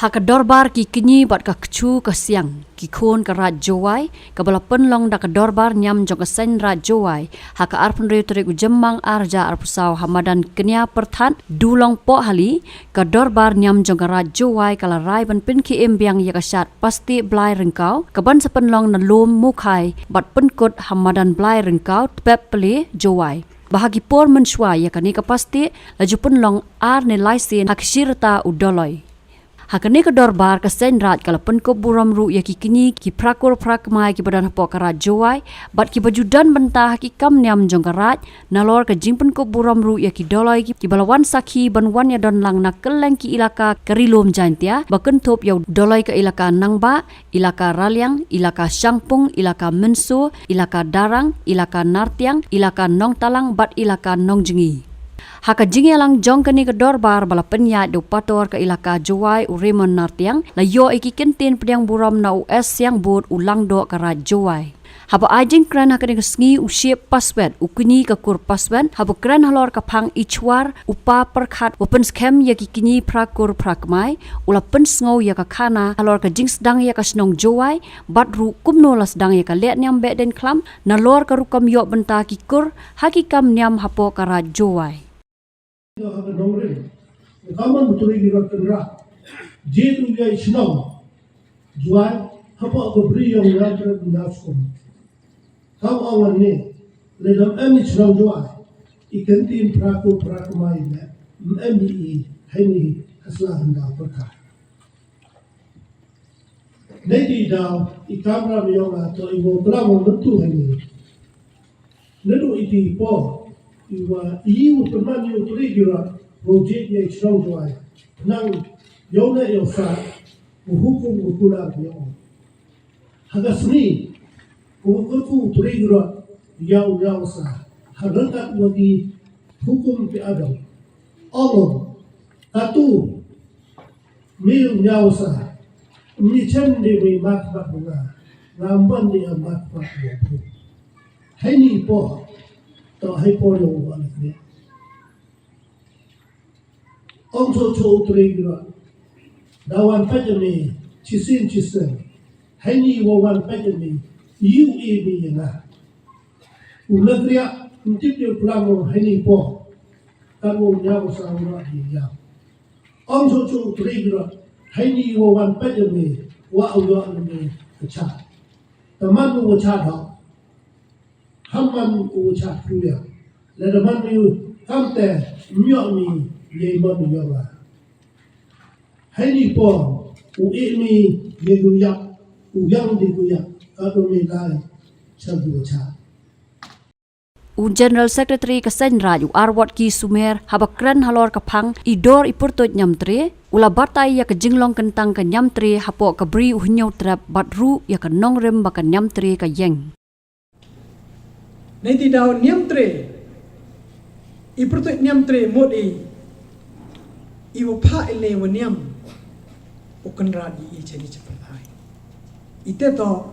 Haka dorbar ki kenyi bat ka kecu ka siang ki khon ka rat Jowai ka bala penlong da ka dorbar nyam jong ka sen rat Jowai haka arpun reu tere jemang arja arpusau hamadan kenya perthan dulong po hali ka dorbar nyam jong ka rat Jowai kala rai ban pin ki embiang ya ka shat pasti blai rengkau ka ban sepenlong na lom mukhai bat penkut hamadan blai rengkau pep pele Jowai bahagi por menshwa ya ka ni ka pasti laju penlong ar ne laisin hak sirta udoloi Hakani ka dorbar ka senrat kala penkop buram ru ya ki kini ki prakur Kmai ki badan hapo karat Jowai bat ki bajudan bentah ki kam niam jong karat nalor ka jing penkop buram ru ya ki dolai ki balawan sakhi banwan ya don lang nak keleng ki ilaka karilom jantia baken top ya dolai ka ilaka nangba ilaka raliang ilaka shangpung ilaka menso ilaka darang ilaka nartiang ilaka nong talang bat ilaka nong jengi Haka jingelang jong kani ke dorbar bala penyat do pator ke ilaka Jowai uremon nartiang la yo iki kyntien pediang buram na US yang bot ulang do ke rat Jowai. Haba ajing kran hakani ke sngi usiep Paswet ukuni ke kur Paswet haba kran halor ke pang ichwar upa perkhat open scam ya kikini prakur Kmai ula pen sngo ya ke khana halor ke jing sedang ya ke Shnong Jowai bat ru kumno la sedang ya ke let nyam be den klam na lor ke rukam yo benta kikur hakikam nyam hapo ke rat Jowai. Kaman betul ini rakam Jitu dia Shnong Jowai apa beri yang rakam nafsun. Kau awan ni ledam emi Shnong Jowai ikan tin praku Kmai le emi hani aslah hendak berkah. Nanti dah ikan ram yang atau ibu pelang bentuk hani. Lalu itu po Iwa iu teman iu tuli jura projek yang Shnong Jowai nang yona yo Phra hukum ukular yo haga seni hukum tuli jura yau sa harangat bagi hukum pi adam omong atu mil yau sa ni chen de we mat bat bunga ramban de mat bat yo hai ni po to hai po yo wa ne om cho tre gra dawan pa jame chisin hai ni wo wan pa jame yu e bi na ulagria intip yo plamo hai ni po kan wo nya sa wa di ya om cho tre gra hai ni wo wan pa jame wa au yo ne cha taman wo cha tho Hamman ucap kuya, ledaman tu kamte miomi yeman yoga. Hari pon uimi yeguyak uyang diguyak kalau melai cabuca. General Secretary Kasen Raju Arwat Ki Sumer habakran halor kapang idor ipurtot nyamtre ula batai ya ke jinglong kentang ke nyamtre hapo ke bri uhnyaw trap batru ya ke nongrem bakan nyamtre ke yeng. Nanti daun nyamtre, ipertu nyamtre modi, ibu pa ele wanyam, ukan radi ijeni cepat. Ite to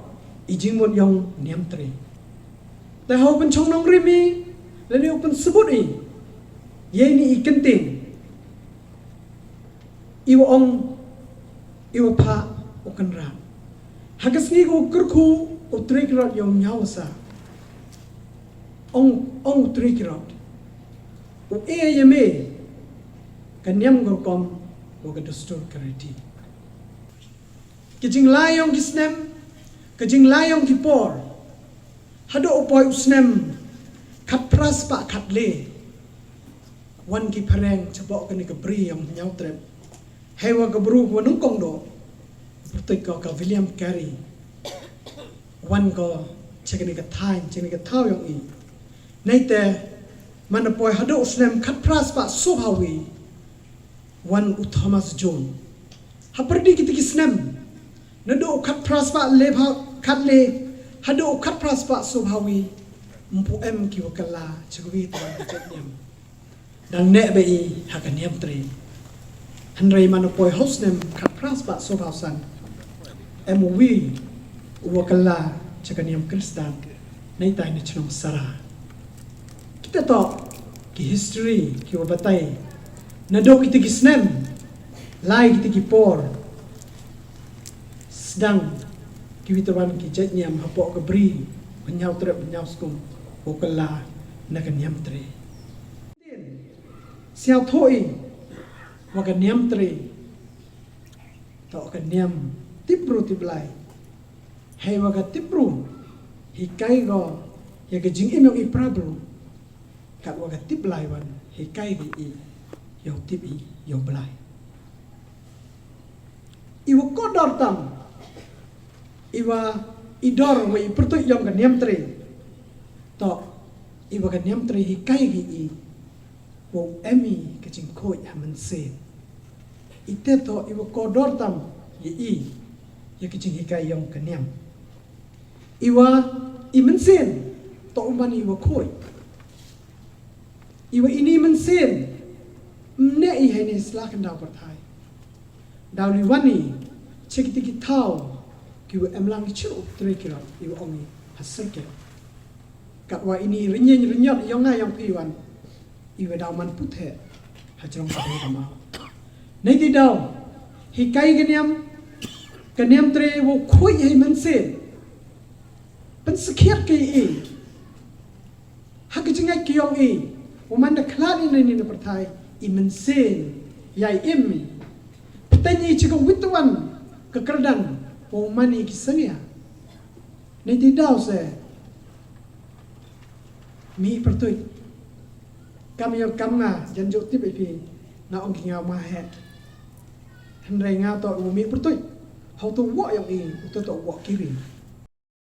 ijing mod yang nyamtre. Dah open chong nong rimi, lalu open sebut ye ni kyntien, ibu ong, ibu pa ukan rad. Hagas ni ko kerku utrik rad yang nyawasa. Ong trikirot o yeme kanyam gorkom o gadustur kariti kijing layong kisnem kijing layong kipor hado opoy usnem kat pras pa kat le wan ki pareng chabo kani kabri yang nyau trep hewa kabru ko nung kong do pertek ko ka William Carey wan ko chekani ka time chekani ka taw yang i Naite mana poi hado usnem kat pras pa sohawi wan Thomas John haperdi kiti kisnem nado kat pras pa lebha kat le hado kat pras pa sohawi mpu em ki wakala chugwi tawan kicetnyam dan ne be hakan yam tre hanrei mana poi hosnem kat pras pa sohawsan em wi wakala chakanyam kristan naita ni chnom sara kita to ki history ki wabatay na do kita kisnem lai kita ki por sedang kiwitawan ki jet nyam hapok ke bri penyau trep penyau skum okala na kan nyam tre siao thoi wa kan nyam tre to kan nyam tipru tiblai hai wa ka tipru hi kai go ya ke jing im i prabru kat wa ka tiblai wan hi kai gi i yo tip i yo blai iwa kodor tam iwa idor wa i pertut yom kan nyam tre to iwa kan nyam tre hi kai gi i wo emi ke jing ko ya man se ite to iwa kodor tam ye i ya ke jing hi kai yom kan nyam iwa i man sen to uman iwa koi iwa ini man sen mne i hene slakan daw Pyrthei daw li wani chekiti tau kiwa emlang chu 3 kilo iwa ongi hasake kat wa ini renyot yonga yang piwan iwa daw man puthe hajrong pa kama nei ti daw hikai geniam tre wo khoi hai man sen pen sekiat ke i hak jingai kiong i wo man da klan ni na Pyrthei i man sen yai imi petanyi chigo wituan kekerdan wo man i kisania nei ti daw se mi Pyrthei kam yo kam nga jan jo tip pi na ong ki nga ma he han re nga to wo mi Pyrthei how to wo yang i to wo kiri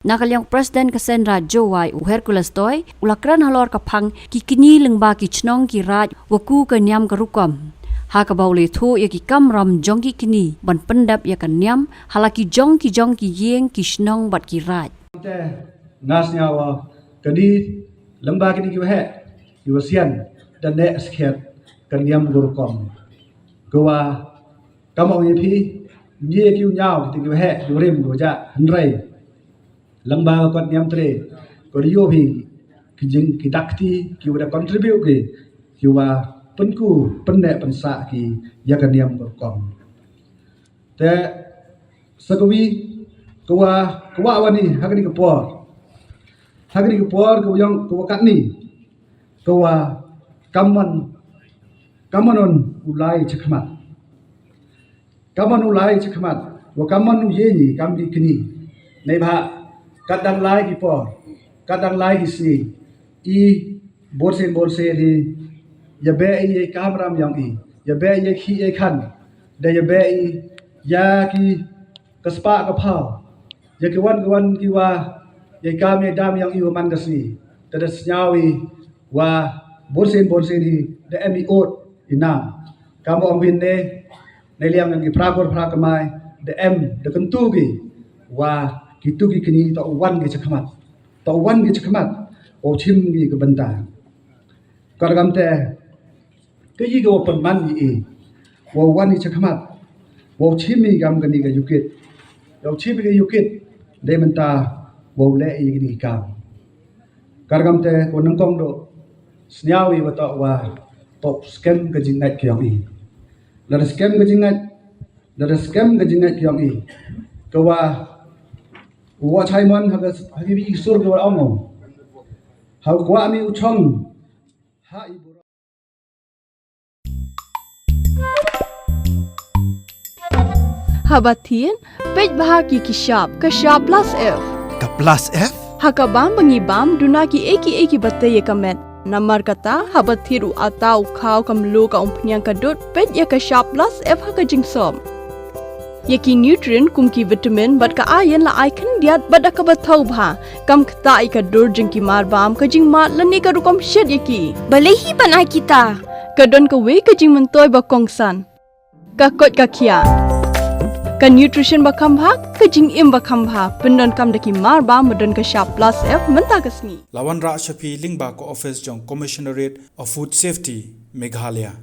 Nakalyang Presiden Kasenra Jowai u Hercules toy ulakran halor kapang kikini lengba ki Shnong ki raj waku kanyam karukom ha ka baule thu ya ki kamram jong ki kini ban pendap ya kanyam halaki jong ki yeng ki Shnong bat ki raj te ngasnya wa kadi lembah kini ki he ki wasian dan ne skhet kanyam karukom gowa kamau ye phi ye ki nyao ti ki he durim do ja hnrei lembah kot nyam tre ko rio phi kijing ki dakti ki wada contribute ki wa penku penne pensa ki ya kan nyam kom te sagawi ko wa wani hagni ko por ko yang ko kat ni ko wa kamanon ulai chakmat wa kaman ye ni kam di kini nei ba kadang lai ki por kadang lai ki si i borsen ni ya be i kamram yang i ya be i khi e khan da ya be i ya ki kaspa ka phau ya ki wan ki wa ya kam ya dam yang i man ka si ta da snyawi wa borsen ni da emi ot ina kam ong bin ne nei liam yang ki Phra Kmai da da kentu ki wa kitu ki kini to wan ki chakmat o chim ki ke banta kargam te ke yi go perman yi wo wan ni chakmat wo chim mi gam kani ga yukit yo chim ki yukit de manta wo le yi ki kam kargam te ko nang kong do snyawi wa to wa top scam ka jingat kyong yi la scam ka jingat kyong yi ko wa wa chai mon ha bi sur ko ong ha kwa mi u chong ha i Habatin pej bahagi ki shop ka shop plus f Ka plus F? hakabam bangibam duna ki eki batte ye kamet namar kata habathiru atau khau kamlu ka umpnyang kadut pej ya ka shop plus f ha ka jingsom Yaki nutrient kumki vitamin bat ka ayan la icon diat bada ka bathau bha kam khta I ka dur jingki mar bam ka jing mat lani ka rukom shed yaki Balehi banai kita. ka don ka we ka jing mentoy ba kongsan ka kot ka khia ka nutrition ba kham bha ka jing im ba kham bha pendon kam daki mar ba modon ka sharp plus f menta ka sni Lawan Ra Shafi Lingba ko Office Jong Commissionerate of Food Safety Meghalaya